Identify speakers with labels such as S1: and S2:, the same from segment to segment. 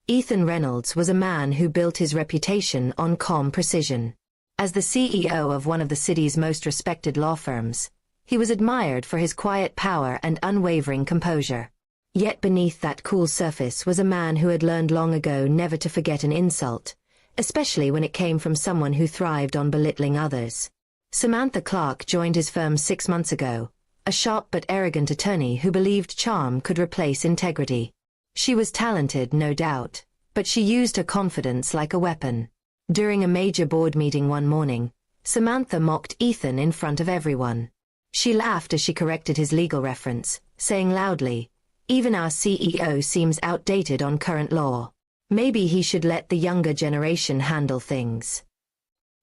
S1: Ethan Reynolds was a man who built his reputation on calm precision. As the CEO of one of the city's most respected law firms, he was admired for his quiet power and unwavering composure. Yet beneath that cool surface was a man who had learned long ago never to forget an insult, especially when it came from someone who thrived on belittling others. Samantha Clark joined his firm 6 months ago, a sharp but arrogant attorney who believed charm could replace integrity. She was talented, no doubt, but she used her confidence like a weapon. During a major board meeting one morning, Samantha mocked Ethan in front of everyone. She laughed as she corrected his legal reference, saying loudly, "Even our CEO seems outdated on current law. Maybe he should let the younger generation handle things."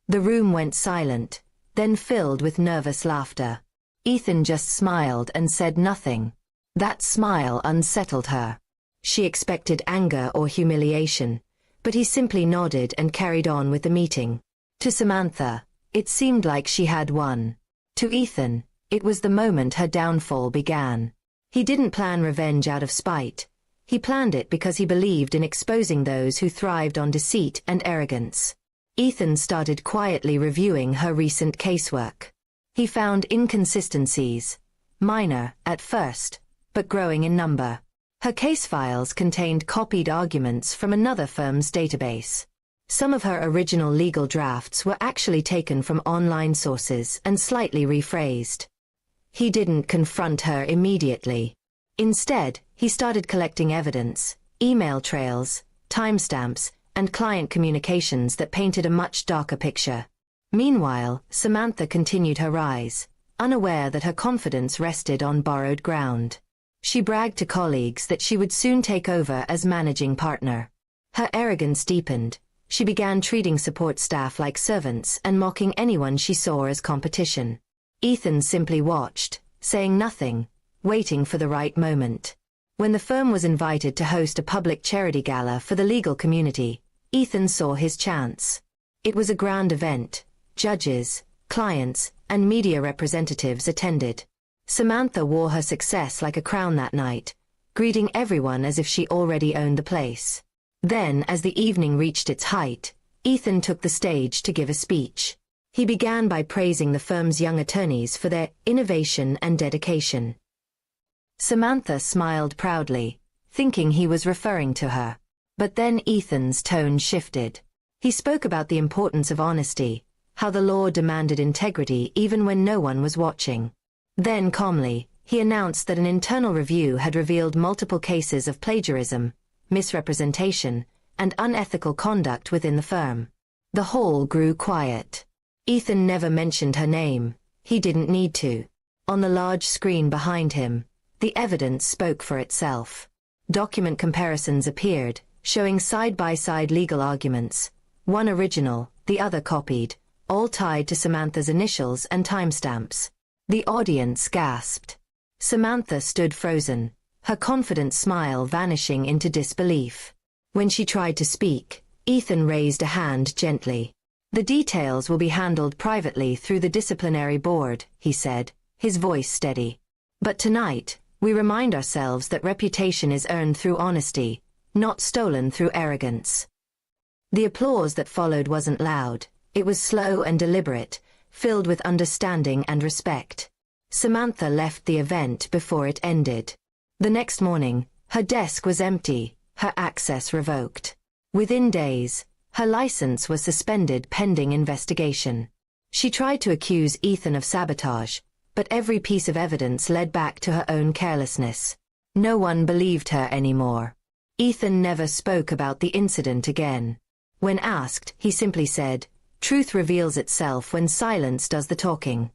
S1: The room went silent, then filled with nervous laughter. Ethan just smiled and said nothing. That smile unsettled her. She expected anger or humiliation, but he simply nodded and carried on with the meeting. To Samantha, it seemed like she had won. To Ethan, it was the moment her downfall began. He didn't plan revenge out of spite. He planned it because he believed in exposing those who thrived on deceit and arrogance. Ethan started quietly reviewing her recent casework. He found inconsistencies, minor at first, but growing in number. Her case files contained copied arguments from another firm's database. Some of her original legal drafts were actually taken from online sources and slightly rephrased. He didn't confront her immediately. Instead, he started collecting evidence, email trails, timestamps, and client communications that painted a much darker picture. Meanwhile, Samantha continued her rise, unaware that her confidence rested on borrowed ground. She bragged to colleagues that she would soon take over as managing partner. Her arrogance deepened. She began treating support staff like servants and mocking anyone she saw as competition. Ethan simply watched, saying nothing, waiting for the right moment. When the firm was invited to host a public charity gala for the legal community, Ethan saw his chance. It was a grand event. Judges, clients, and media representatives attended. Samantha wore her success like a crown that night, greeting everyone as if she already owned the place. Then, as the evening reached its height, Ethan took the stage to give a speech. He began by praising the firm's young attorneys for their innovation and dedication. Samantha smiled proudly, thinking he was referring to her. But then Ethan's tone shifted. He spoke about the importance of honesty, how the law demanded integrity even when no one was watching. Then calmly, he announced that an internal review had revealed multiple cases of plagiarism, misrepresentation, and unethical conduct within the firm. The hall grew quiet. Ethan never mentioned her name. He didn't need to. On the large screen behind him, the evidence spoke for itself. Document comparisons appeared, showing side-by-side legal arguments, one original, the other copied, all tied to Samantha's initials and timestamps. The audience gasped. Samantha stood frozen, her confident smile vanishing into disbelief. When she tried to speak, Ethan raised a hand gently. "The details will be handled privately through the disciplinary board," he said, his voice steady. "But tonight, we remind ourselves that reputation is earned through honesty, not stolen through arrogance." The applause that followed wasn't loud. It was slow and deliberate, filled with understanding and respect. Samantha left the event before it ended. The next morning, her desk was empty, her access revoked. Within days, her license was suspended pending investigation. She tried to accuse Ethan of sabotage, but every piece of evidence led back to her own carelessness. No one believed her anymore. Ethan never spoke about the incident again. When asked, he simply said, "Truth reveals itself when silence does the talking."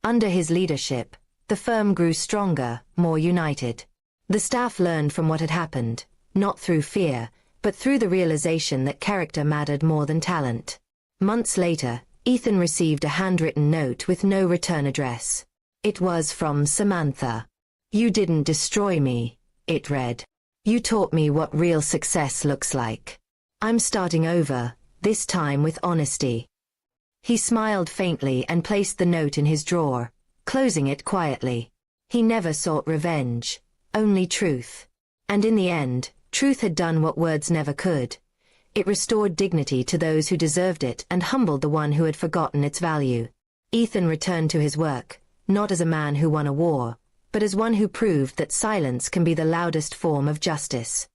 S1: Under his leadership, the firm grew stronger, more united. The staff learned from what had happened, not through fear, but through the realization that character mattered more than talent. Months later, Ethan received a handwritten note with no return address. It was from Samantha. "You didn't destroy me," it read. "You taught me what real success looks like. I'm starting over, this time with honesty." He smiled faintly and placed the note in his drawer, closing it quietly. He never sought revenge, only truth. And in the end, Truth had done what words never could. It restored dignity to those who deserved it and humbled the one who had forgotten its value. Ethan returned to his work, not as a man who won a war, but as one who proved that silence can be the loudest form of justice.